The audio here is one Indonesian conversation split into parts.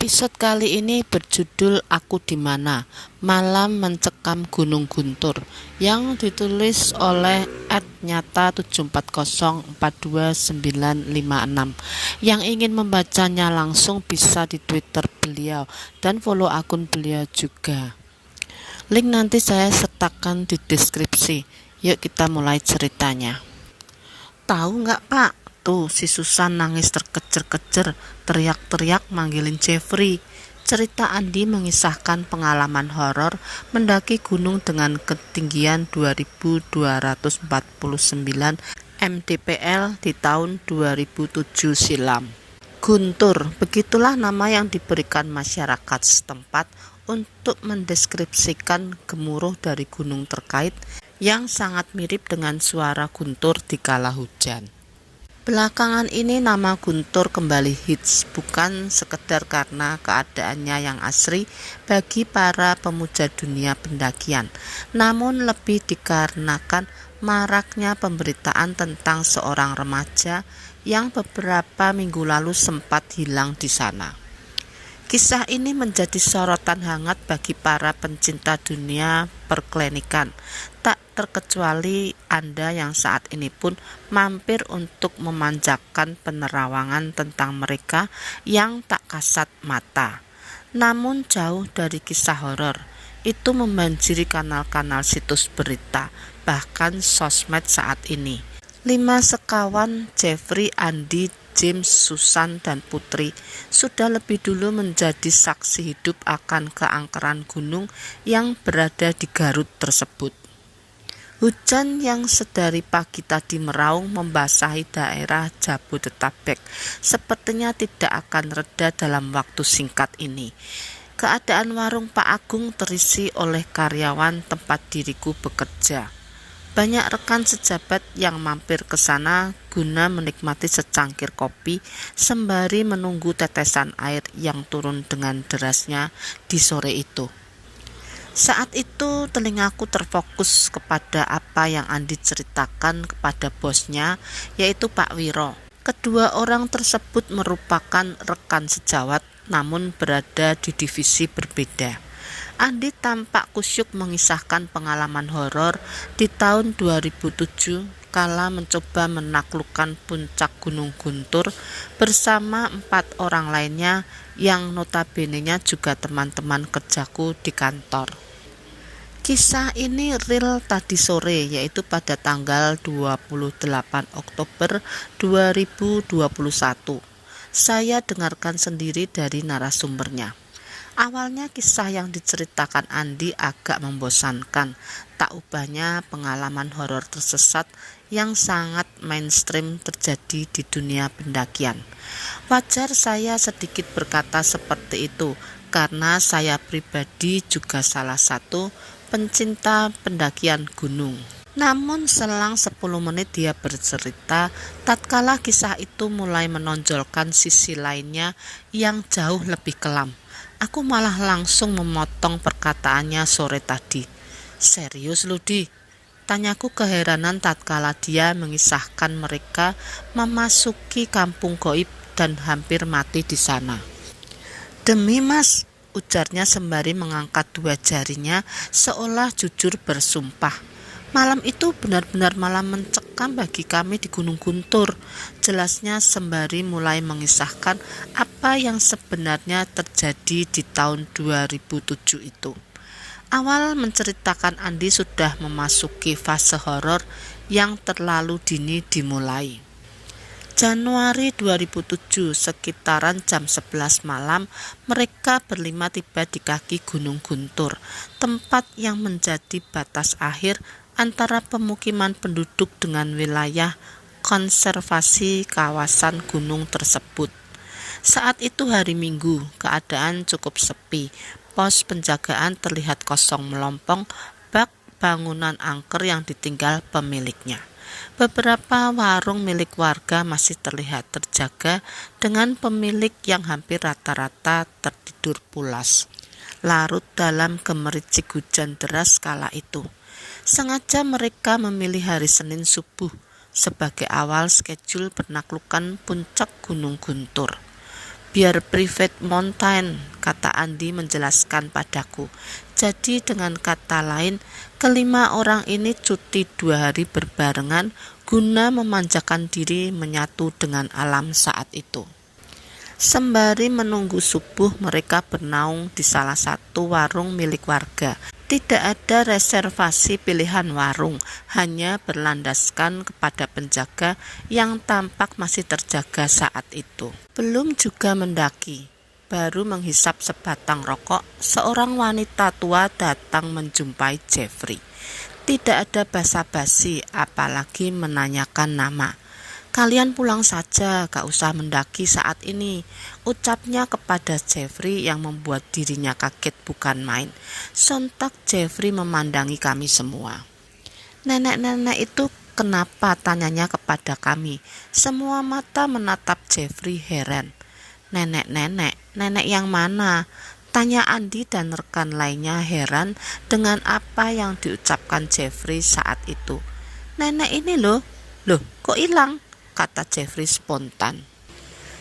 Episode kali ini berjudul Aku di Mana, Malam Mencekam Gunung Guntur, yang ditulis oleh @nyata74042956. Yang ingin membacanya langsung bisa di Twitter beliau dan follow akun beliau juga. Link nanti saya sertakan di deskripsi. Yuk kita mulai ceritanya. Tahu nggak Pak? Tuh si Susan nangis terkejer-kejer, teriak-teriak manggilin Jeffrey. Cerita Andi mengisahkan pengalaman horor mendaki gunung dengan ketinggian 2249 mdpl di tahun 2007 silam. Guntur, begitulah nama yang diberikan masyarakat setempat untuk mendeskripsikan gemuruh dari gunung terkait yang sangat mirip dengan suara guntur di kala hujan. Belakangan ini nama Guntur kembali hits, bukan sekedar karena keadaannya yang asri bagi para pemuja dunia pendakian, namun lebih dikarenakan maraknya pemberitaan tentang seorang remaja yang beberapa minggu lalu sempat hilang di sana. Kisah ini menjadi sorotan hangat bagi para pencinta dunia perklinikan, tak terkecuali Anda yang saat ini pun mampir untuk memanjakan penerawangan tentang mereka yang tak kasat mata. Namun jauh dari kisah horor, itu membanjiri kanal-kanal situs berita, bahkan sosmed saat ini. 5 sekawan Jeffrey, Andi, James, Susan, dan Putri sudah lebih dulu menjadi saksi hidup akan keangkeran gunung yang berada di Garut tersebut. Hujan yang sedari pagi tadi meraung membasahi daerah Jabodetabek sepertinya tidak akan reda dalam waktu singkat ini. Keadaan warung Pak Agung terisi oleh karyawan tempat diriku bekerja. Banyak rekan sejabat yang mampir ke sana guna menikmati secangkir kopi sembari menunggu tetesan air yang turun dengan derasnya di sore itu. Saat itu telingaku terfokus kepada apa yang Andi ceritakan kepada bosnya, yaitu Pak Wiro. Kedua orang tersebut merupakan rekan sejawat namun berada di divisi berbeda. Andi tampak kusyuk mengisahkan pengalaman horor di tahun 2007 kala mencoba menaklukkan puncak Gunung Guntur bersama 4 orang lainnya yang notabene-nya juga teman-teman kerjaku di kantor. Kisah ini real tadi sore, yaitu pada tanggal 28 Oktober 2021. Saya dengarkan sendiri dari narasumbernya. Awalnya kisah yang diceritakan Andi agak membosankan, tak ubahnya pengalaman horor tersesat yang sangat mainstream terjadi di dunia pendakian. Wajar saya sedikit berkata seperti itu, karena saya pribadi juga salah satu pencinta pendakian gunung. Namun selang 10 menit dia bercerita, tatkala kisah itu mulai menonjolkan sisi lainnya yang jauh lebih kelam. Aku malah langsung memotong perkataannya sore tadi. Serius lu Di? Tanyaku keheranan tatkala dia mengisahkan mereka memasuki kampung goib dan hampir mati di sana. Demi Mas, ujarnya sembari mengangkat 2 jarinya seolah jujur bersumpah. Malam itu benar-benar malam mencekam bagi kami di Gunung Guntur, jelasnya sembari mulai mengisahkan apa yang sebenarnya terjadi di tahun 2007 itu. Awal menceritakan Andi sudah memasuki fase horor yang terlalu dini dimulai. Januari 2007, sekitaran jam 11 malam, mereka berlima tiba di kaki Gunung Guntur, tempat yang menjadi batas akhir antara pemukiman penduduk dengan wilayah konservasi kawasan gunung tersebut. Saat itu hari Minggu, keadaan cukup sepi. Pos penjagaan terlihat kosong melompong bak bangunan angker yang ditinggal pemiliknya. Beberapa warung milik warga masih terlihat terjaga dengan pemilik yang hampir rata-rata tertidur pulas, larut dalam gemericik hujan deras kala itu. Sengaja mereka memilih hari Senin subuh sebagai awal schedule penaklukan puncak Gunung Guntur. Biar private mountain, kata Andi menjelaskan padaku. Jadi dengan kata lain, kelima orang ini cuti 2 hari berbarengan guna memanjakan diri menyatu dengan alam saat itu. Sembari menunggu subuh, mereka bernaung di salah satu warung milik warga. Tidak ada reservasi pilihan warung, hanya berlandaskan kepada penjaga yang tampak masih terjaga saat itu. Belum juga mendaki, baru menghisap sebatang rokok, seorang wanita tua datang menjumpai Jeffrey. Tidak ada basa-basi, apalagi menanyakan nama. Kalian pulang saja, gak usah mendaki saat ini, ucapnya kepada Jeffrey yang membuat dirinya kaget bukan main. Sontak Jeffrey memandangi kami semua. Nenek-nenek itu kenapa, tanyanya kepada kami. Semua mata menatap Jeffrey heran. Nenek-nenek, nenek yang mana? Tanya Andi dan rekan lainnya heran dengan apa yang diucapkan Jeffrey saat itu. Nenek ini loh kok hilang? Kata Jeffrey spontan.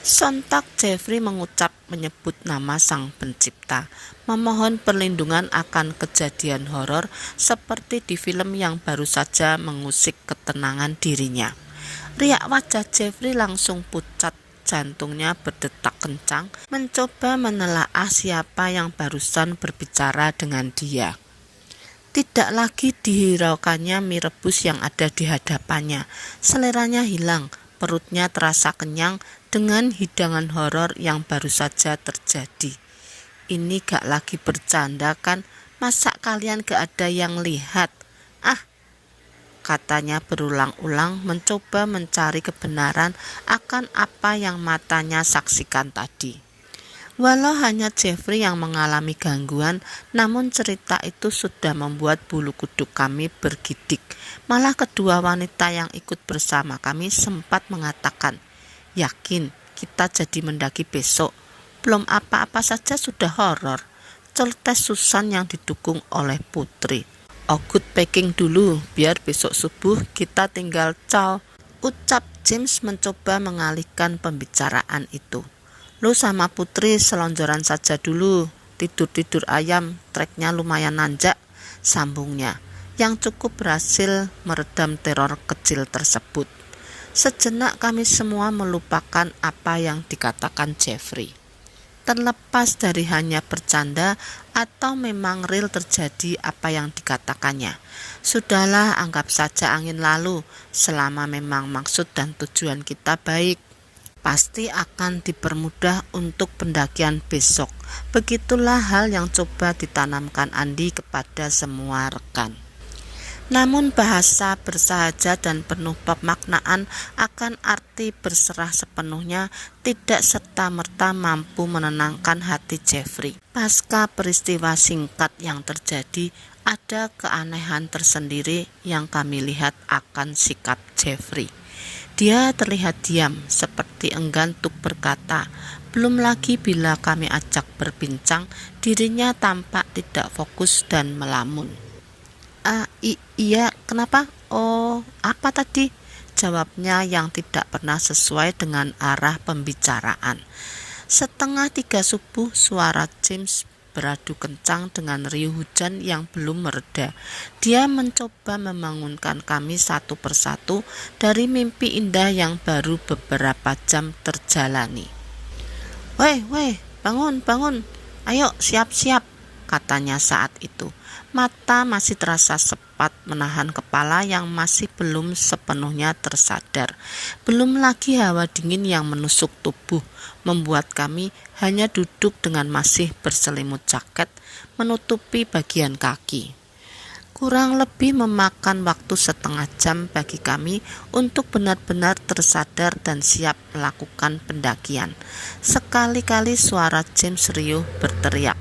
Sontak Jeffrey menyebut nama Sang Pencipta, memohon perlindungan akan kejadian horor seperti di film yang baru saja mengusik ketenangan dirinya. Riak wajah Jeffrey langsung pucat, jantungnya berdetak kencang, mencoba menelaah siapa yang barusan berbicara dengan dia. Tidak lagi dihiraukannya mie rebus yang ada di hadapannya. Seleranya hilang. Perutnya terasa kenyang dengan hidangan horor yang baru saja terjadi. Ini gak lagi bercanda kan? Masa kalian gak ada yang lihat? Katanya berulang-ulang mencoba mencari kebenaran akan apa yang matanya saksikan tadi. Walau hanya Jeffrey yang mengalami gangguan, namun cerita itu sudah membuat bulu kuduk kami bergidik. Malah kedua wanita yang ikut bersama kami sempat mengatakan, yakin kita jadi mendaki besok? Belum apa-apa saja sudah horor. Celtes Susan yang didukung oleh Putri. Good packing dulu, biar besok subuh kita tinggal caw, ucap James mencoba mengalihkan pembicaraan itu. Lu sama Putri selonjoran saja dulu, tidur-tidur ayam, treknya lumayan nanjak, sambungnya, yang cukup berhasil meredam teror kecil tersebut. Sejenak kami semua melupakan apa yang dikatakan Jeffrey. Terlepas dari hanya bercanda atau memang real terjadi apa yang dikatakannya. Sudahlah, anggap saja angin lalu, selama memang maksud dan tujuan kita baik. Pasti akan dipermudah untuk pendakian besok. Begitulah hal yang coba ditanamkan Andi kepada semua rekan. Namun bahasa bersahaja dan penuh pemaknaan akan arti berserah sepenuhnya tidak serta-merta mampu menenangkan hati Jeffrey. Pasca peristiwa singkat yang terjadi, ada keanehan tersendiri yang kami lihat akan sikap Jeffrey. Dia terlihat diam, seperti enggan untuk berkata. Belum lagi bila kami ajak berbincang, dirinya tampak tidak fokus dan melamun. Iya, kenapa? Oh, apa tadi? Jawabnya yang tidak pernah sesuai dengan arah pembicaraan. 2:30 subuh, suara James beradu kencang dengan riuh hujan yang belum mereda. Dia mencoba membangunkan kami satu persatu dari mimpi indah yang baru beberapa jam terjalani. Weh, bangun, ayo siap-siap, katanya saat itu. Mata masih terasa sepat menahan kepala yang masih belum sepenuhnya tersadar. Belum lagi hawa dingin yang menusuk tubuh, membuat kami hanya duduk dengan masih berselimut jaket menutupi bagian kaki. Kurang lebih memakan waktu 1/2 jam bagi kami untuk benar-benar tersadar dan siap melakukan pendakian. Sekali-kali suara James riuh berteriak,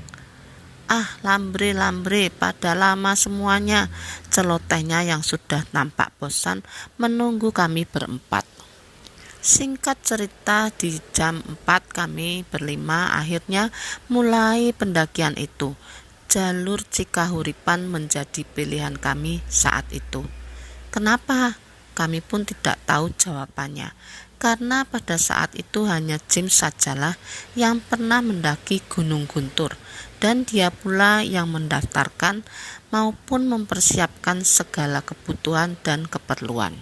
lambre, pada lama semuanya, celotehnya yang sudah nampak bosan menunggu kami berempat. Singkat cerita, di jam 4 kami berlima akhirnya mulai pendakian itu. Jalur Cikahuripan menjadi pilihan kami saat itu. Kenapa? Kami pun tidak tahu jawabannya. karena pada saat itu hanya James sajalah yang pernah mendaki Gunung Guntur, dan dia pula yang mendaftarkan maupun mempersiapkan segala kebutuhan dan keperluan.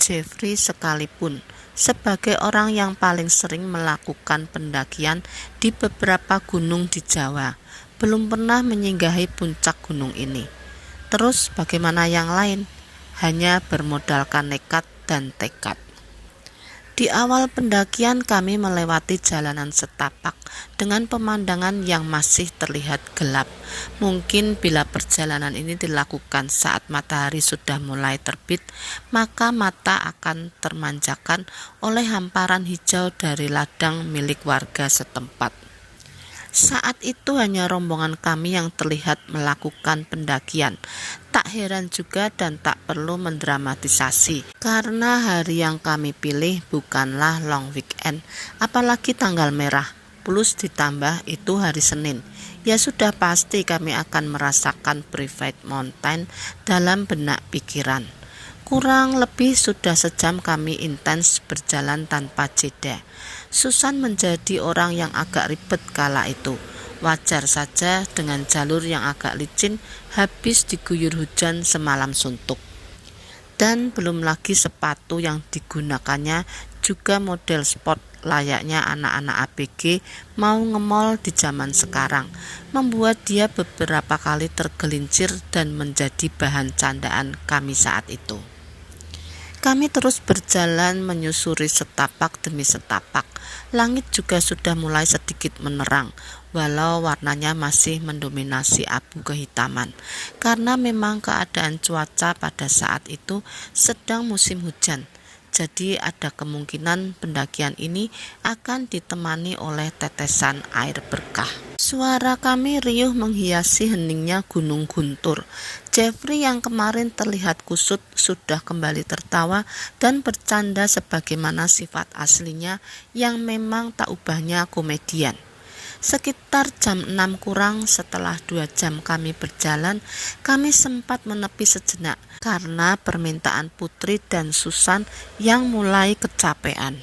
Jeffrey sekalipun, sebagai orang yang paling sering melakukan pendakian di beberapa gunung di Jawa, belum pernah menyinggahi puncak gunung ini. Terus bagaimana yang lain? Hanya bermodalkan nekat dan tekad. Di awal pendakian kami melewati jalanan setapak dengan pemandangan yang masih terlihat gelap. Mungkin bila perjalanan ini dilakukan saat matahari sudah mulai terbit, maka mata akan termanjakan oleh hamparan hijau dari ladang milik warga setempat. Saat itu hanya rombongan kami yang terlihat melakukan pendakian. Tak heran juga dan tak perlu mendramatisasi, karena hari yang kami pilih bukanlah long weekend, apalagi tanggal merah, plus ditambah itu hari Senin. Ya sudah pasti kami akan merasakan private mountain dalam benak pikiran. Kurang lebih sudah sejam kami intens berjalan tanpa jeda. Susan menjadi orang yang agak ribet kala itu. Wajar saja dengan jalur yang agak licin, habis diguyur hujan semalam suntuk. Dan belum lagi sepatu yang digunakannya juga model sport layaknya anak-anak ABG mau nge-mall di zaman sekarang, membuat dia beberapa kali tergelincir dan menjadi bahan candaan kami saat itu. Kami terus berjalan menyusuri setapak demi setapak. Langit juga sudah mulai sedikit menerang, walau warnanya masih mendominasi abu kehitaman, karena memang keadaan cuaca pada saat itu sedang musim hujan. Jadi ada kemungkinan pendakian ini akan ditemani oleh tetesan air berkah. Suara kami riuh menghiasi heningnya Gunung Guntur. Jeffrey yang kemarin terlihat kusut sudah kembali tertawa dan bercanda sebagaimana sifat aslinya yang memang tak ubahnya komedian. Sekitar jam 6 kurang setelah 2 jam kami berjalan, kami sempat menepi sejenak karena permintaan Putri dan Susan yang mulai kecapean.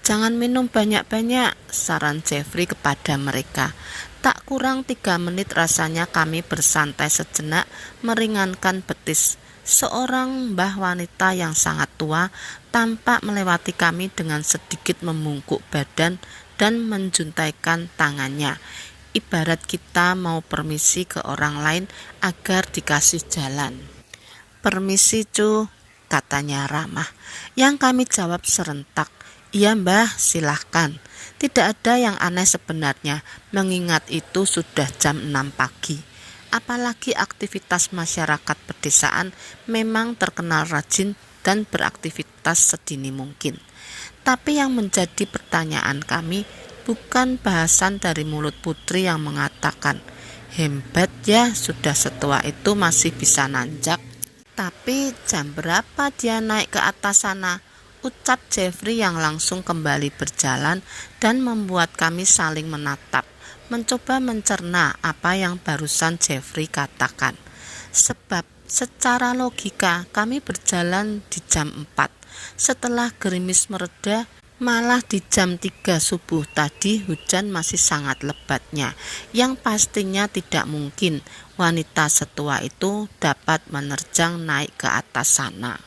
Jangan minum banyak-banyak, saran Jeffrey kepada mereka. Tak kurang 3 menit rasanya kami bersantai sejenak meringankan betis. Seorang mbah wanita yang sangat tua tampak melewati kami dengan sedikit membungkuk badan dan menjuntaikan tangannya, ibarat kita mau permisi ke orang lain agar dikasih jalan. Permisi cu, katanya ramah, yang kami jawab serentak. Iya mbah, silahkan. Tidak ada yang aneh sebenarnya, mengingat itu sudah jam 6 pagi. Apalagi aktivitas masyarakat pedesaan memang terkenal rajin dan beraktivitas sedini mungkin. Tapi yang menjadi pertanyaan kami bukan bahasan dari mulut Putri yang mengatakan, hebat ya sudah setua itu masih bisa nanjak. Tapi jam berapa dia naik ke atas sana? Ucap Jeffrey yang langsung kembali berjalan dan membuat kami saling menatap, mencoba mencerna apa yang barusan Jeffrey katakan. Sebab secara logika kami berjalan di jam 4. Setelah gerimis mereda, malah di jam 3 subuh tadi hujan masih sangat lebatnya, yang pastinya tidak mungkin wanita setua itu dapat menerjang naik ke atas sana.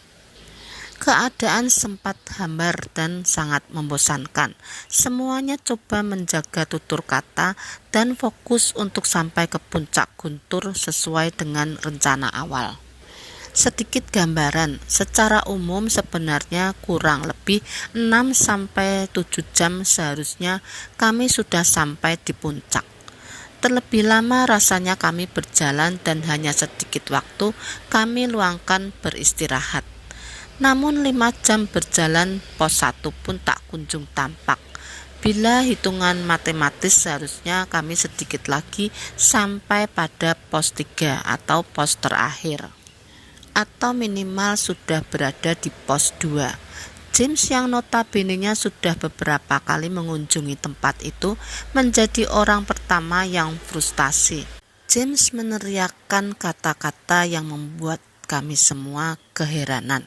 Keadaan sempat hambar dan sangat membosankan. Semuanya coba menjaga tutur kata dan fokus untuk sampai ke puncak Guntur sesuai dengan rencana awal. Sedikit gambaran, secara umum sebenarnya kurang lebih 6-7 jam seharusnya kami sudah sampai di puncak. Terlebih lama rasanya kami berjalan dan hanya sedikit waktu kami luangkan beristirahat. Namun 5 jam berjalan pos 1 pun tak kunjung tampak. Bila hitungan matematis seharusnya kami sedikit lagi sampai pada pos 3 atau pos terakhir. Atau minimal sudah berada di pos 2. James yang notabene-nya sudah beberapa kali mengunjungi tempat itu menjadi orang pertama yang frustasi. James meneriakkan kata-kata yang membuat kami semua keheranan.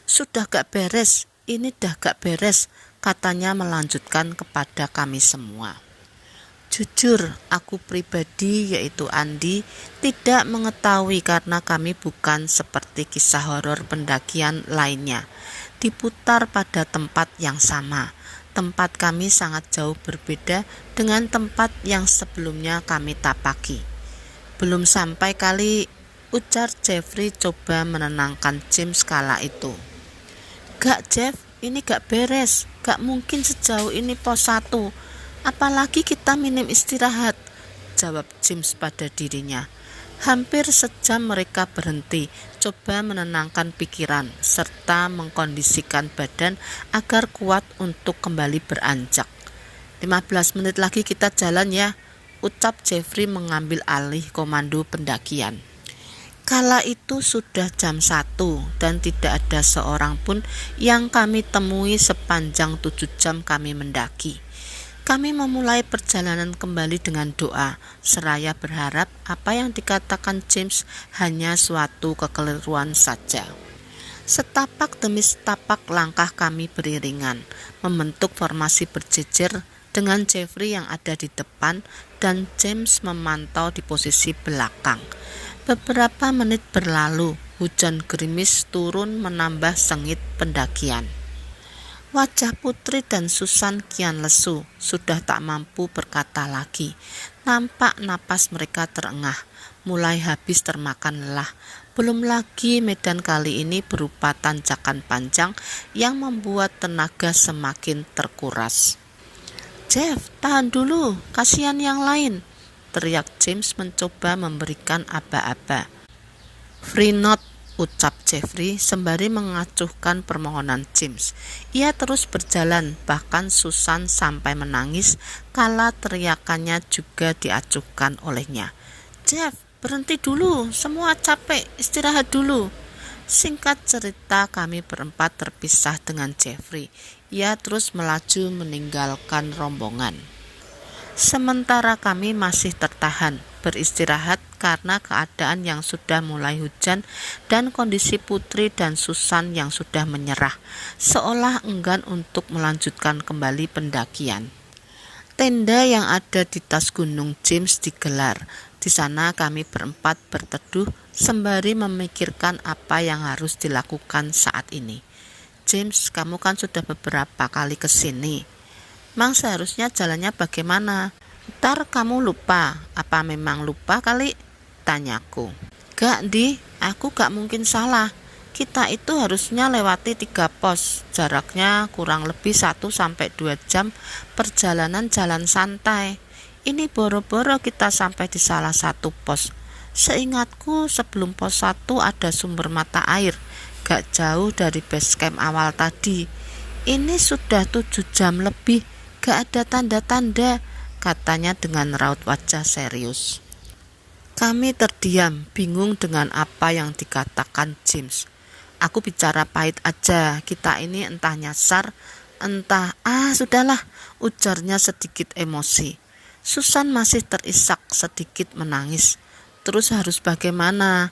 Sudah gak beres, ini dah gak beres, katanya melanjutkan kepada kami semua. Jujur, aku pribadi yaitu Andi tidak mengetahui karena kami bukan seperti kisah horor pendakian lainnya. Diputar pada tempat yang sama. Tempat kami sangat jauh berbeda dengan tempat yang sebelumnya kami tapaki. Belum sampai kali, ujar Jeffrey coba menenangkan James kala itu. Gak Jeff, ini gak beres, gak mungkin sejauh ini pos 1. Apalagi kita minim istirahat, jawab James pada dirinya. Hampir sejam mereka berhenti, coba menenangkan pikiran, serta mengkondisikan badan agar kuat untuk kembali beranjak. 15 menit lagi kita jalan ya, ucap Jeffrey mengambil alih komando pendakian. Kala itu sudah jam 1 dan tidak ada seorang pun yang kami temui sepanjang 7 jam kami mendaki. Kami memulai perjalanan kembali dengan doa, seraya berharap apa yang dikatakan James hanya suatu kekeliruan saja. Setapak demi setapak langkah kami beriringan, membentuk formasi berjejer dengan Jeffrey yang ada di depan dan James memantau di posisi belakang. Beberapa menit berlalu, hujan gerimis turun menambah sengit pendakian. Wajah Putri dan Susan kian lesu, sudah tak mampu berkata lagi. Nampak napas mereka terengah, mulai habis termakan lelah. Belum lagi medan kali ini berupa tanjakan panjang yang membuat tenaga semakin terkuras. Jeff, tahan dulu, kasihan yang lain, teriak James mencoba memberikan aba-aba. Free not, ucap Jeffrey sembari mengacuhkan permohonan James. Ia terus berjalan, bahkan Susan sampai menangis kala teriakannya juga diacuhkan olehnya. Jeff, berhenti dulu, semua capek, istirahat dulu. Singkat cerita, kami berempat terpisah dengan Jeffrey. Ia terus melaju meninggalkan rombongan. Sementara kami masih tertahan, beristirahat karena keadaan yang sudah mulai hujan dan kondisi Putri dan Susan yang sudah menyerah, seolah enggan untuk melanjutkan kembali pendakian. Tenda yang ada di tas gunung James digelar. Di sana kami berempat berteduh sembari memikirkan apa yang harus dilakukan saat ini. James, kamu kan sudah beberapa kali ke sini. Mang seharusnya jalannya bagaimana? Ntar kamu lupa. Apa memang lupa kali? Tanyaku. Gak Di, aku gak mungkin salah. Kita itu harusnya lewati 3 pos. Jaraknya kurang lebih 1-2 jam perjalanan jalan santai. Ini boro-boro kita sampai di salah satu pos. Seingatku sebelum pos 1 ada sumber mata air. Gak jauh dari base camp awal tadi. Ini sudah 7 jam lebih. Gak ada tanda-tanda, katanya dengan raut wajah serius. Kami terdiam, bingung dengan apa yang dikatakan James. Aku bicara pahit aja, kita ini entah nyasar, entah, sudahlah, ujarnya sedikit emosi. Susan masih terisak sedikit menangis. Terus harus bagaimana?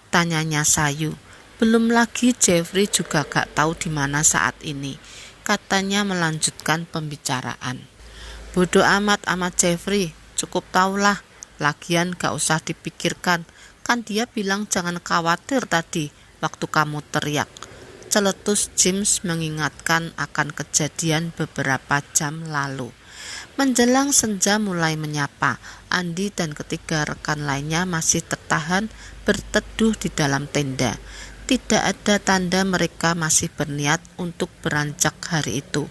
Tanyanya sayu. Belum lagi Jeffrey juga gak tahu di mana saat ini. Katanya melanjutkan pembicaraan. Bodoh amat Jeffrey, cukup tahulah. Lagian gak usah dipikirkan. Kan dia bilang jangan khawatir tadi waktu kamu teriak. Celetus James mengingatkan akan kejadian beberapa jam lalu. Menjelang senja mulai menyapa. Andi dan ketiga rekan lainnya masih tertahan berteduh di dalam tenda. Tidak ada tanda mereka masih berniat untuk beranjak hari itu.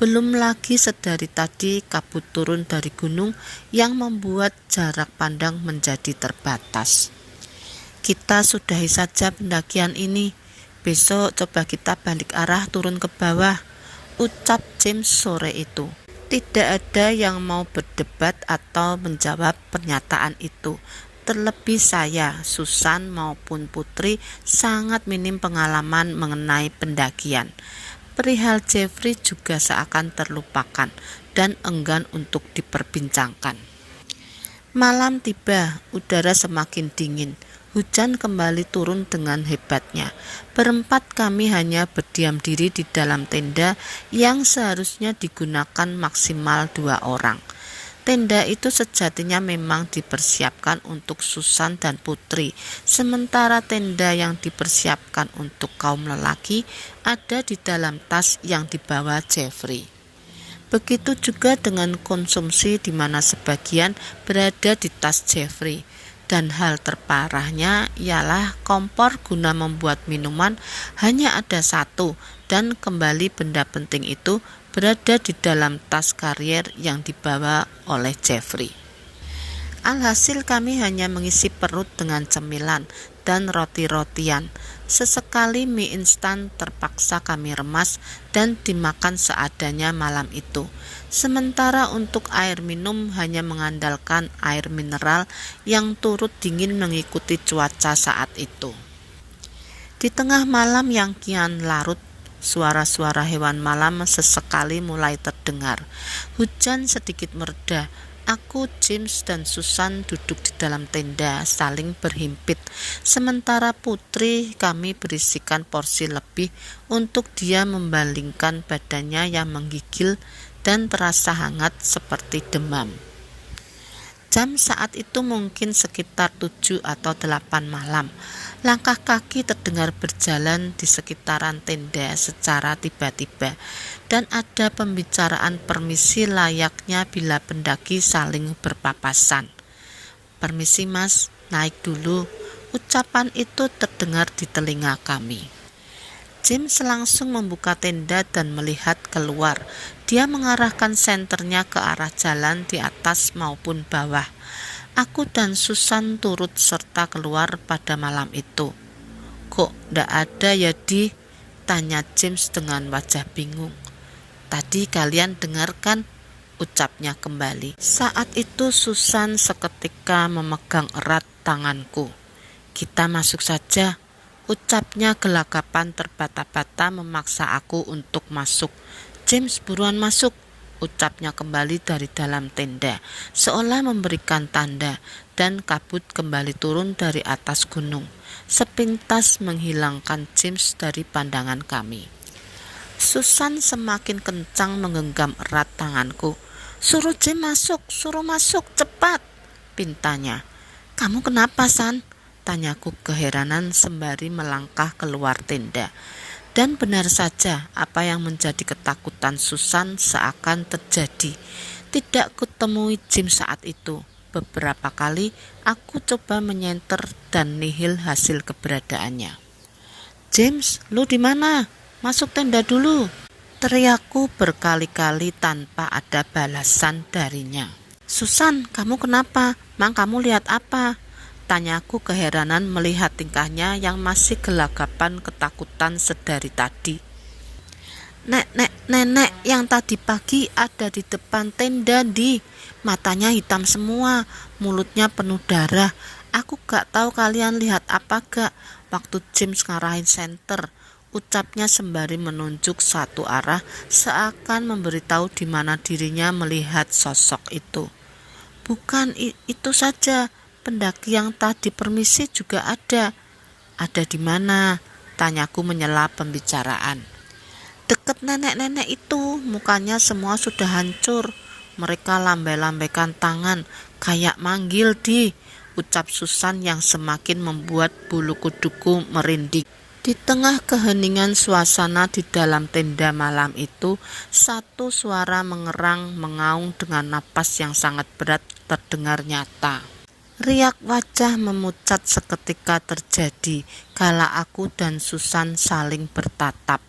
Belum lagi sedari tadi kabut turun dari gunung yang membuat jarak pandang menjadi terbatas. Kita sudahi saja pendakian ini. Besok coba kita balik arah turun ke bawah, ucap James sore itu. Tidak ada yang mau berdebat atau menjawab pernyataan itu. Terlebih saya, Susan maupun Putri sangat minim pengalaman mengenai pendakian. Perihal Jeffrey juga seakan terlupakan dan enggan untuk diperbincangkan. Malam tiba, udara semakin dingin. Hujan kembali turun dengan hebatnya. Berempat kami hanya berdiam diri di dalam tenda yang seharusnya digunakan maksimal 2 orang. Tenda itu sejatinya memang dipersiapkan untuk Susan dan Putri, sementara tenda yang dipersiapkan untuk kaum lelaki ada di dalam tas yang dibawa Jeffrey. Begitu juga dengan konsumsi di mana sebagian berada di tas Jeffrey. Dan hal terparahnya ialah kompor guna membuat minuman hanya ada 1 dan kembali benda penting itu berada di dalam tas karier yang dibawa oleh Jeffrey. Alhasil kami hanya mengisi perut dengan cemilan dan roti-rotian. Sesekali mie instan terpaksa kami remas dan dimakan seadanya malam itu. Sementara untuk air minum hanya mengandalkan air mineral yang turut dingin mengikuti cuaca saat itu. Di tengah malam yang kian larut, suara-suara hewan malam sesekali mulai terdengar. Hujan sedikit mereda. Aku, James, dan Susan duduk di dalam tenda saling berhimpit. Sementara Putri kami berisikan porsi lebih untuk dia membalingkan badannya yang menggigil dan terasa hangat seperti demam. Jam saat itu mungkin sekitar 7 atau 8 malam. Langkah kaki terdengar berjalan di sekitaran tenda secara tiba-tiba, dan ada pembicaraan permisi layaknya bila pendaki saling berpapasan. "Permisi mas, naik dulu." Ucapan itu terdengar di telinga kami. James langsung membuka tenda dan melihat keluar. Dia mengarahkan senternya ke arah jalan di atas maupun bawah. Aku dan Susan turut serta keluar pada malam itu. "Kok ndak ada ya Di?" tanya James dengan wajah bingung. "Tadi kalian dengarkan?" ucapnya kembali. Saat itu Susan seketika memegang erat tanganku. "Kita masuk saja," ucapnya gelagapan terbata-bata memaksa aku untuk masuk. "James, buruan masuk," ucapnya kembali dari dalam tenda, seolah memberikan tanda, dan kabut kembali turun dari atas gunung, sepintas menghilangkan James dari pandangan kami. Susan semakin kencang menggenggam erat tanganku. "Suruh James masuk, suruh masuk, cepat," pintanya. "Kamu kenapa, San?" tanyaku keheranan sembari melangkah keluar tenda. Dan benar saja, apa yang menjadi ketakutan Susan seakan terjadi. Tidak kutemui James saat itu. Beberapa kali aku coba menyenter dan nihil hasil keberadaannya. "James, lu di mana? Masuk tenda dulu," teriakku berkali-kali tanpa ada balasan darinya. "Susan, kamu kenapa? Mang, kamu lihat apa?" tanyaku keheranan melihat tingkahnya yang masih gelagapan ketakutan sedari tadi. Nenek yang tadi pagi ada di depan tenda Di. Matanya hitam semua, mulutnya penuh darah. Aku gak tahu kalian lihat apa gak waktu James ngarahin senter," ucapnya sembari menunjuk satu arah seakan memberitahu di mana dirinya melihat sosok itu. "Bukan itu saja, pendaki yang tadi permisi juga ada." "Ada di mana?" tanyaku menyela pembicaraan. "Deket nenek-nenek itu, mukanya semua sudah hancur. Mereka lambai-lambaikan tangan, kayak manggil Di," ucap Susan yang semakin membuat bulu kuduku merinding. Di tengah keheningan suasana di dalam tenda malam itu, satu suara mengerang mengaung dengan napas yang sangat berat terdengar nyata. Riak wajah memucat seketika terjadi kala aku dan Susan saling bertatap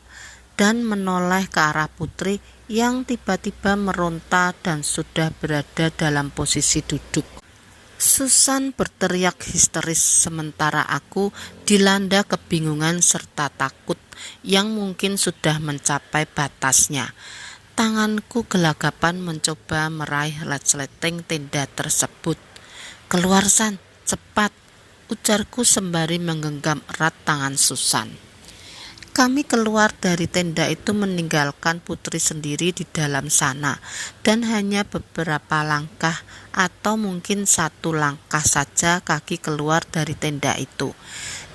dan menoleh ke arah Putri yang tiba-tiba meronta dan sudah berada dalam posisi duduk. Susan berteriak histeris sementara aku dilanda kebingungan serta takut yang mungkin sudah mencapai batasnya. Tanganku gelagapan mencoba meraih resleting tenda tersebut. "Keluar San, cepat," ujarku sembari menggenggam erat tangan Susan. Kami keluar dari tenda itu meninggalkan Putri sendiri di dalam sana, dan hanya beberapa langkah atau mungkin 1 langkah saja kaki keluar dari tenda itu.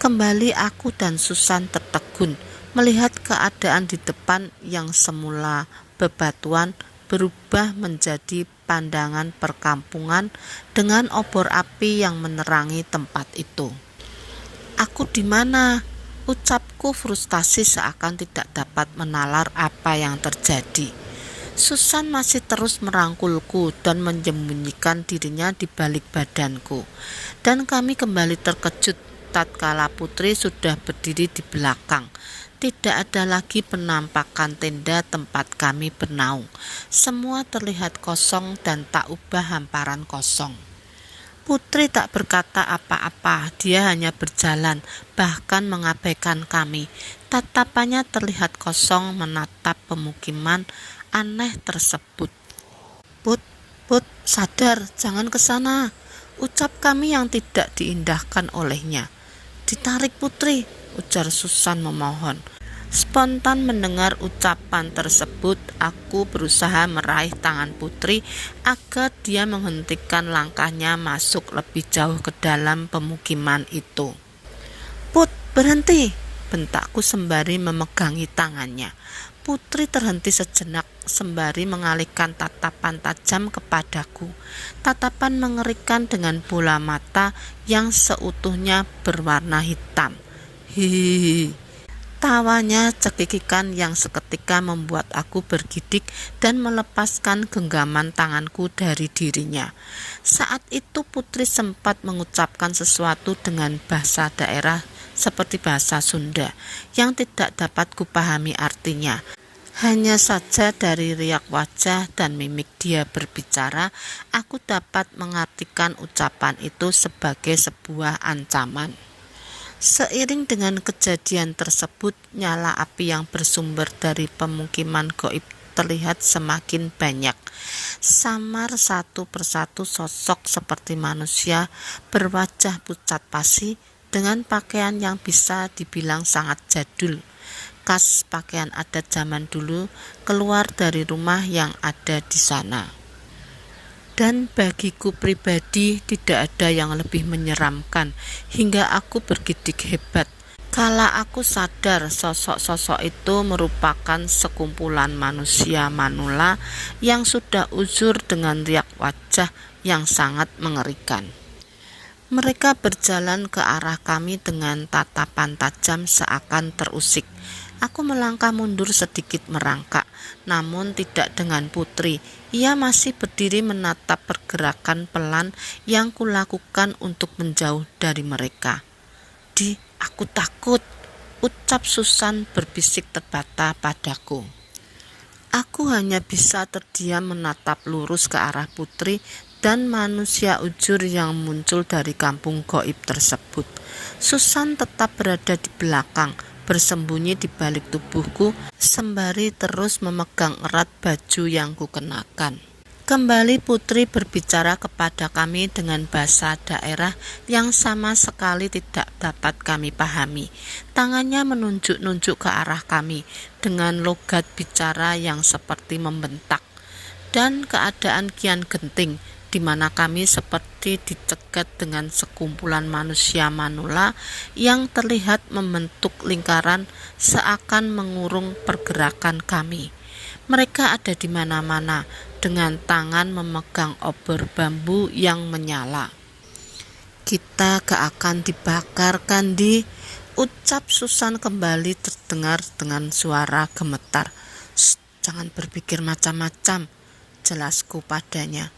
Kembali aku dan Susan tertegun melihat keadaan di depan yang semula bebatuan berubah menjadi pandangan perkampungan dengan obor api yang menerangi tempat itu. "Aku di mana?" ucapku frustasi seakan tidak dapat menalar apa yang terjadi. Susan masih terus merangkulku dan menyembunyikan dirinya di balik badanku. Dan kami kembali terkejut tatkala Putri sudah berdiri di belakang. Tidak ada lagi penampakan tenda tempat kami bernaung. Semua terlihat kosong dan tak ubah hamparan kosong. Putri tak berkata apa-apa, dia hanya berjalan, bahkan mengabaikan kami. Tatapannya terlihat kosong menatap pemukiman aneh tersebut. Put, sadar, jangan ke sana," ucap kami yang tidak diindahkan olehnya. "Ditarik Putri," ujar Susan memohon. Spontan mendengar ucapan tersebut, aku berusaha meraih tangan Putri agar dia menghentikan langkahnya masuk lebih jauh ke dalam pemukiman itu. "Put, berhenti," bentakku sembari memegangi tangannya. Putri terhenti sejenak sembari mengalihkan tatapan tajam kepadaku. Tatapan mengerikan dengan bola mata yang seutuhnya berwarna hitam. "Hihihi." Tawanya cekikikan yang seketika membuat aku bergidik dan melepaskan genggaman tanganku dari dirinya. Saat itu Putri sempat mengucapkan sesuatu dengan bahasa daerah seperti bahasa Sunda yang tidak dapat kupahami artinya. Hanya saja dari riak wajah dan mimik dia berbicara, aku dapat mengartikan ucapan itu sebagai sebuah ancaman. Seiring dengan kejadian tersebut, nyala api yang bersumber dari pemukiman gaib terlihat semakin banyak. Samar satu persatu sosok seperti manusia berwajah pucat pasi dengan pakaian yang bisa dibilang sangat jadul, khas pakaian adat zaman dulu, keluar dari rumah yang ada di sana. Dan bagiku pribadi tidak ada yang lebih menyeramkan hingga aku bergidik hebat. Kala aku sadar sosok-sosok itu merupakan sekumpulan manusia manula yang sudah uzur dengan riak wajah yang sangat mengerikan. Mereka berjalan ke arah kami dengan tatapan tajam seakan terusik. Aku melangkah mundur sedikit merangkak, namun tidak dengan Putri. Ia masih berdiri menatap pergerakan pelan yang kulakukan untuk menjauh dari mereka. Aku takut," ucap Susan berbisik terbata padaku. Aku hanya bisa terdiam menatap lurus ke arah Putri dan manusia ujur yang muncul dari kampung gaib tersebut. Susan tetap berada di belakang, bersembunyi di balik tubuhku sembari terus memegang erat baju yang kukenakan. Kembali Putri berbicara kepada kami dengan bahasa daerah yang sama sekali tidak dapat kami pahami. Tangannya menunjuk-nunjuk ke arah kami dengan logat bicara yang seperti membentak. Dan keadaan kian genting, di mana kami seperti dicegat dengan sekumpulan manusia manula yang terlihat membentuk lingkaran seakan mengurung pergerakan kami. Mereka ada di mana-mana dengan tangan memegang obor bambu yang menyala. "Kita gak akan dibakar kan, Di?" ucap Susan kembali terdengar dengan suara gemetar. "Jangan berpikir macam-macam," jelasku padanya.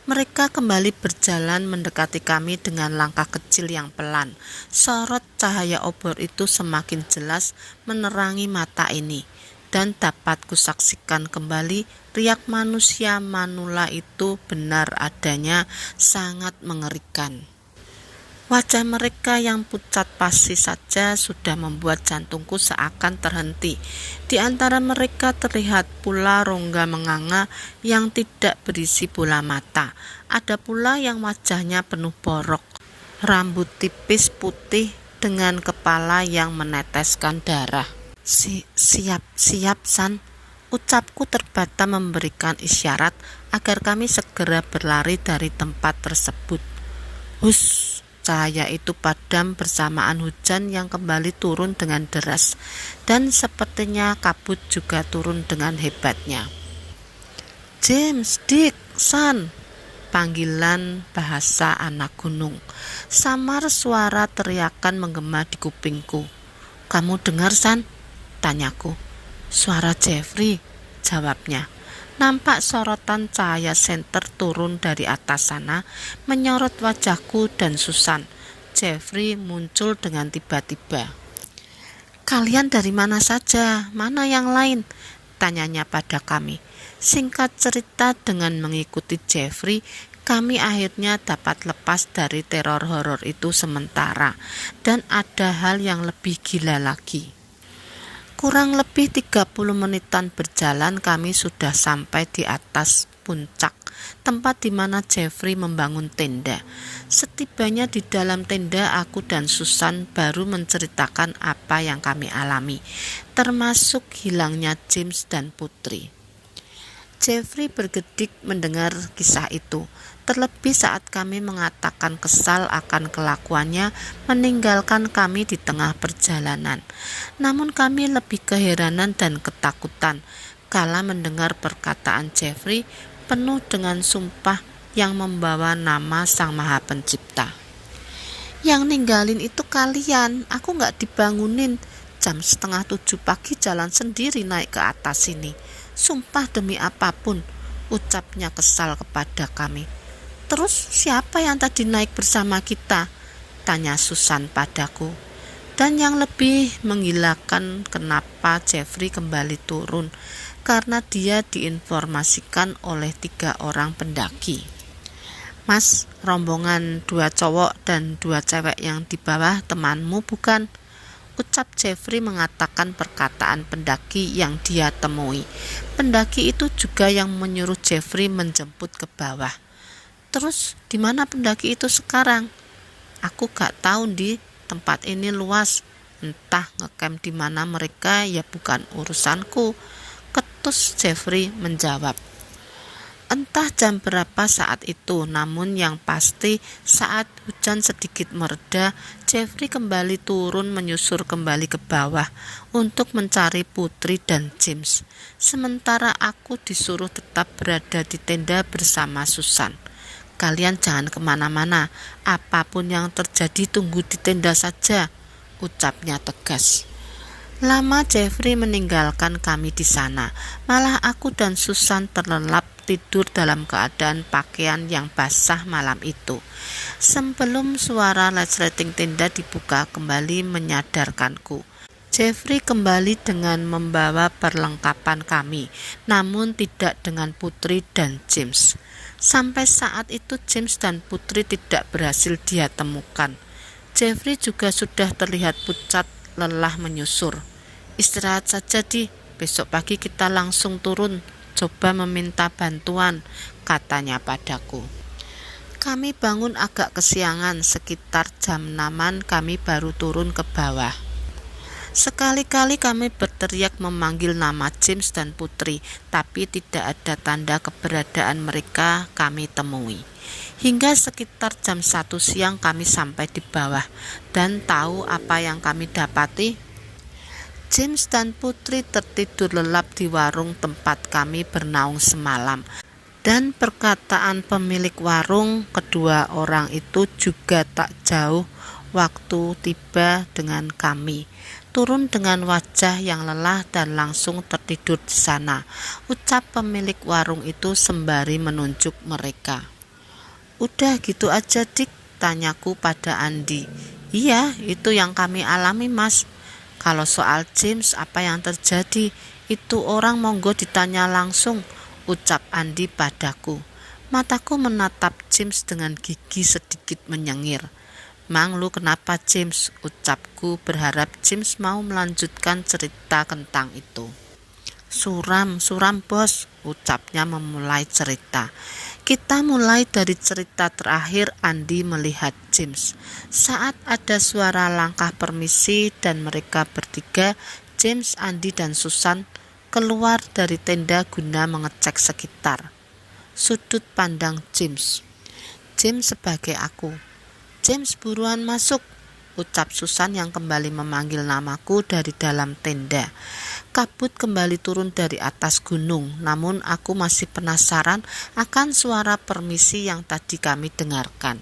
Mereka kembali berjalan mendekati kami dengan langkah kecil yang pelan. Sorot cahaya obor itu semakin jelas menerangi mata ini, dan dapat kusaksikan kembali riak manusia manula itu benar adanya sangat mengerikan. Wajah mereka yang pucat pasi saja sudah membuat jantungku seakan terhenti. Di antara mereka terlihat pula rongga menganga yang tidak berisi bola mata. Ada pula yang wajahnya penuh borok, rambut tipis putih dengan kepala yang meneteskan darah. Siap, San. Ucapku terbata memberikan isyarat agar kami segera berlari dari tempat tersebut. Hus, cahaya itu padam bersamaan hujan yang kembali turun dengan deras, dan sepertinya kabut juga turun dengan hebatnya. James, Dick, San, panggilan bahasa anak gunung. Samar suara teriakan menggema di kupingku. Kamu dengar, San? Tanyaku. Suara Jeffrey, jawabnya. Nampak sorotan cahaya senter turun dari atas sana, menyorot wajahku dan Susan. Jeffrey muncul dengan tiba-tiba. Kalian dari mana saja? Mana yang lain? Tanyanya pada kami. Singkat cerita, dengan mengikuti Jeffrey, kami akhirnya dapat lepas dari teror horor itu sementara. Dan ada hal yang lebih gila lagi. Kurang lebih 30 menitan berjalan kami sudah sampai di atas puncak, tempat di mana Jeffrey membangun tenda. Setibanya di dalam tenda, aku dan Susan baru menceritakan apa yang kami alami, termasuk hilangnya James dan Putri. Jeffrey bergedik mendengar kisah itu, terlebih saat kami mengatakan kesal akan kelakuannya meninggalkan kami di tengah perjalanan. Namun kami lebih keheranan dan ketakutan kala mendengar perkataan Jeffrey penuh dengan sumpah yang membawa nama Sang Maha Pencipta. Yang ninggalin itu kalian, aku gak dibangunin. Jam 6:30 pagi jalan sendiri naik ke atas sini. Sumpah demi apapun, ucapnya kesal kepada kami. Terus siapa yang tadi naik bersama kita? Tanya Susan padaku. Dan yang lebih menggilangkan, kenapa Jeffrey kembali turun, karena dia diinformasikan oleh 3 orang pendaki. Mas, rombongan 2 cowok dan 2 cewek yang di bawah temanmu bukan? Ucap Jeffrey mengatakan perkataan pendaki yang dia temui. Pendaki itu juga yang menyuruh Jeffrey menjemput ke bawah. Terus di mana pendaki itu sekarang? Aku gak tahu, di tempat ini luas. Entah ngecamp di mana mereka, ya bukan urusanku. Ketus Jeffrey menjawab. Entah jam berapa saat itu, namun yang pasti saat hujan sedikit mereda, Jeffrey kembali turun menyusur kembali ke bawah untuk mencari Putri dan James. Sementara aku disuruh tetap berada di tenda bersama Susan. Kalian jangan kemana-mana, apapun yang terjadi tunggu di tenda saja, ucapnya tegas. Lama Jeffrey meninggalkan kami di sana, malah aku dan Susan terlelap tidur dalam keadaan pakaian yang basah malam itu. Sebelum suara resleting tenda dibuka kembali menyadarkanku. Jeffrey kembali dengan membawa perlengkapan kami, namun tidak dengan Putri dan James. Sampai saat itu James dan Putri tidak berhasil dia temukan. Jeffrey juga sudah terlihat pucat, lelah menyusur. Istirahat saja, Di. Besok pagi kita langsung turun. Coba meminta bantuan, katanya padaku. Kami bangun agak kesiangan, sekitar jam 6-an kami baru turun ke bawah. Sekali-kali kami berteriak memanggil nama James dan Putri, tapi tidak ada tanda keberadaan mereka kami temui. Hingga sekitar jam 1 siang kami sampai di bawah, dan tahu apa yang kami dapati? James dan Putri tertidur lelap di warung tempat kami bernaung semalam. Dan perkataan pemilik warung, kedua orang itu juga tak jauh waktu tiba dengan kami. Turun dengan wajah yang lelah dan langsung tertidur di sana, ucap pemilik warung itu sembari menunjuk mereka. Udah gitu aja, Dik, tanyaku pada Andi. Iya, itu yang kami alami, Mas. Kalau soal James, apa yang terjadi? Itu orang monggo ditanya langsung, ucap Andi padaku. Mataku menatap James dengan gigi sedikit menyengir. Mang, lu kenapa, James? Ucapku berharap James mau melanjutkan cerita tentang itu. Suram bos, ucapnya memulai cerita. Kita mulai dari cerita terakhir Andi melihat James. Saat ada suara langkah permisi dan mereka bertiga, James, Andi, dan Susan keluar dari tenda guna mengecek sekitar. Sudut pandang James. James sebagai aku. James, buruan masuk, ucap Susan yang kembali memanggil namaku dari dalam tenda. Kabut kembali turun dari atas gunung, namun aku masih penasaran akan suara permisi yang tadi kami dengarkan.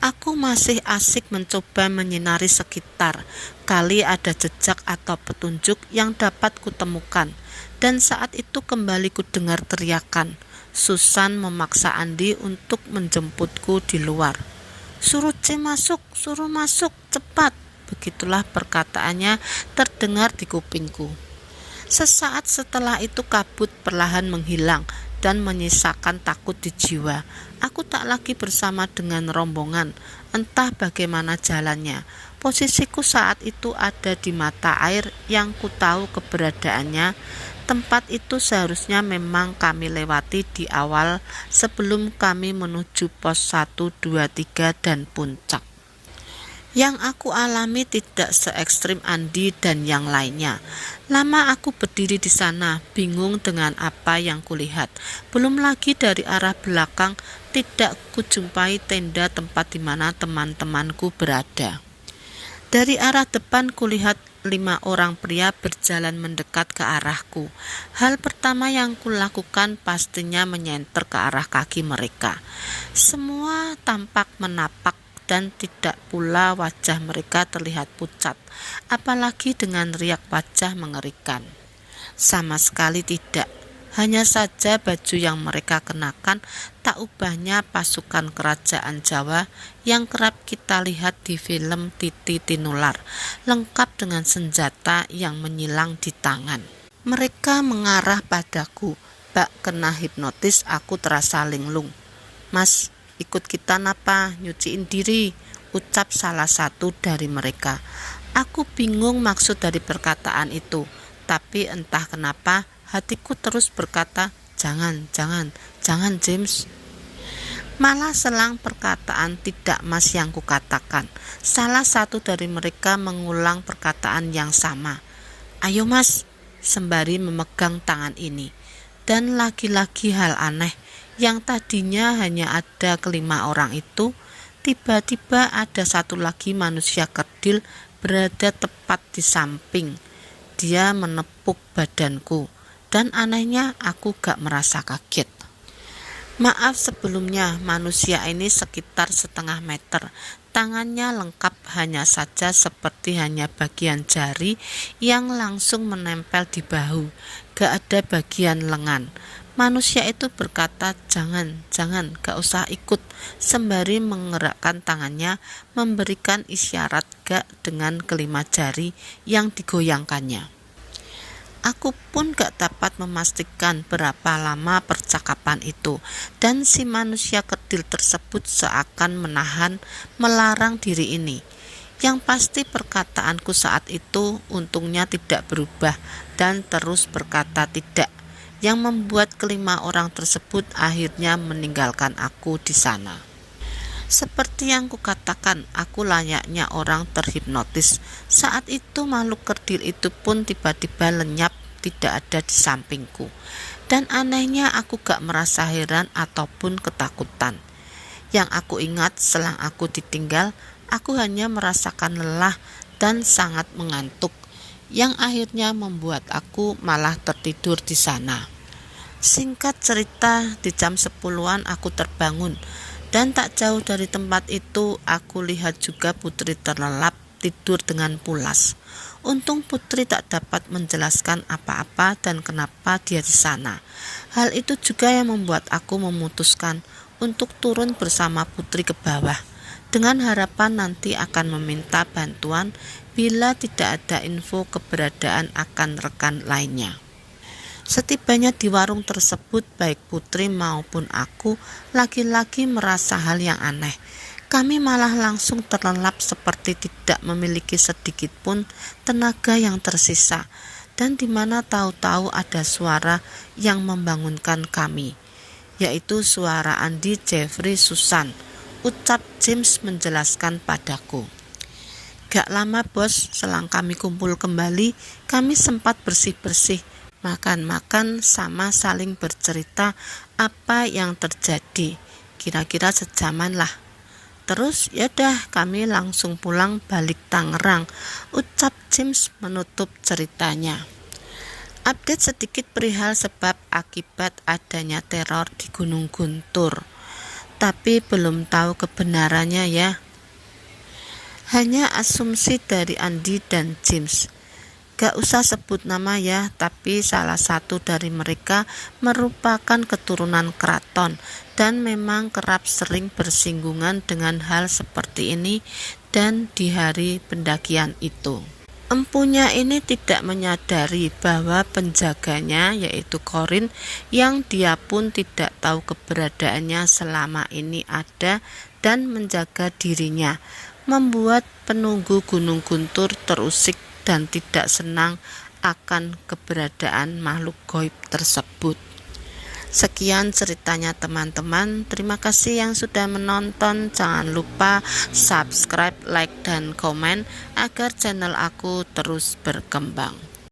Aku masih asik mencoba menyinari sekitar, kali ada jejak atau petunjuk yang dapat kutemukan. Dan saat itu kembali kudengar teriakan. Susan memaksa Andi untuk menjemputku di luar. Suruh masuk, cepat. Begitulah perkataannya terdengar di kupingku. Sesaat setelah itu kabut perlahan menghilang dan menyisakan takut di jiwa. Aku tak lagi bersama dengan rombongan, entah bagaimana jalannya. Posisiku saat itu ada di mata air yang ku tahu keberadaannya. Tempat itu seharusnya memang kami lewati di awal sebelum kami menuju pos 1, 2, 3 dan puncak. Yang aku alami tidak se ekstrim Andi dan yang lainnya. Lama aku berdiri di sana, bingung dengan apa yang kulihat. Belum lagi dari arah belakang tidak kujumpai tenda tempat di mana teman-temanku berada. Dari arah depan kulihat 5 orang pria berjalan mendekat ke arahku. Hal pertama yang kulakukan pastinya menyenter ke arah kaki mereka. Semua tampak menapak dan tidak pula wajah mereka terlihat pucat, apalagi dengan riak wajah mengerikan. Sama sekali tidak. Hanya saja baju yang mereka kenakan tak ubahnya pasukan kerajaan Jawa yang kerap kita lihat di film Titi Tinular, lengkap dengan senjata yang menyilang di tangan. Mereka mengarah padaku. Bak kena hipnotis aku terasa linglung. Mas, ikut kita napa, nyuciin diri, ucap salah satu dari mereka. Aku bingung maksud dari perkataan itu, tapi entah kenapa hatiku terus berkata, jangan James. Malah selang perkataan tidak mas yang kukatakan, salah satu dari mereka mengulang perkataan yang sama. Ayo mas, sembari memegang tangan ini. Dan lagi-lagi hal aneh, yang tadinya hanya ada kelima orang itu, tiba-tiba ada satu lagi manusia kerdil berada tepat di samping. Dia menepuk badanku, dan anehnya aku gak merasa kaget. Maaf sebelumnya, manusia ini sekitar setengah meter. Tangannya lengkap, hanya saja seperti hanya bagian jari yang langsung menempel di bahu. Gak ada bagian lengan. Manusia itu berkata, jangan, gak usah ikut, sembari menggerakkan tangannya, memberikan isyarat gak dengan kelima jari yang digoyangkannya. Aku pun gak dapat memastikan berapa lama percakapan itu, dan si manusia kerdil tersebut seakan melarang diri ini. Yang pasti perkataanku saat itu untungnya tidak berubah dan terus berkata tidak, yang membuat kelima orang tersebut akhirnya meninggalkan aku di sana. Seperti yang kukatakan, aku layaknya orang terhipnotis. Saat itu makhluk kerdil itu pun tiba-tiba lenyap, tidak ada di sampingku. Dan anehnya aku gak merasa heran ataupun ketakutan. Yang aku ingat selang aku ditinggal, aku hanya merasakan lelah dan sangat mengantuk, yang akhirnya membuat aku malah tertidur di sana. Singkat cerita, di jam 10-an aku terbangun. Dan tak jauh dari tempat itu, aku lihat juga Putri terlelap tidur dengan pulas. Untung Putri tak dapat menjelaskan apa-apa dan kenapa dia di sana. Hal itu juga yang membuat aku memutuskan untuk turun bersama Putri ke bawah, dengan harapan nanti akan meminta bantuan bila tidak ada info keberadaan akan rekan lainnya. Setibanya di warung tersebut, baik Putri maupun aku lagi-lagi merasa hal yang aneh. Kami malah langsung terlelap seperti tidak memiliki sedikit pun tenaga yang tersisa, dan di mana tahu-tahu ada suara yang membangunkan kami, yaitu suara Andi, Jeffrey, Susan, ucap James menjelaskan padaku. Gak lama bos, selang kami kumpul kembali, kami sempat bersih-bersih, makan-makan sama saling bercerita apa yang terjadi. Kira-kira sejaman lah. Terus yaudah kami langsung pulang balik Tangerang, ucap James menutup ceritanya. Update sedikit perihal sebab akibat adanya teror di Gunung Guntur. Tapi belum tahu kebenarannya ya. Hanya asumsi dari Andi dan James. Gak usah sebut nama ya, tapi salah satu dari mereka merupakan keturunan keraton dan memang kerap sering bersinggungan dengan hal seperti ini dan di hari pendakian itu. Empunya ini tidak menyadari bahwa penjaganya yaitu Corin yang dia pun tidak tahu keberadaannya selama ini ada dan menjaga dirinya, membuat penunggu Gunung Guntur terusik dan tidak senang akan keberadaan makhluk gaib tersebut. Sekian ceritanya teman-teman, terima kasih yang sudah menonton. Jangan lupa subscribe, like, dan komen agar channel aku terus berkembang.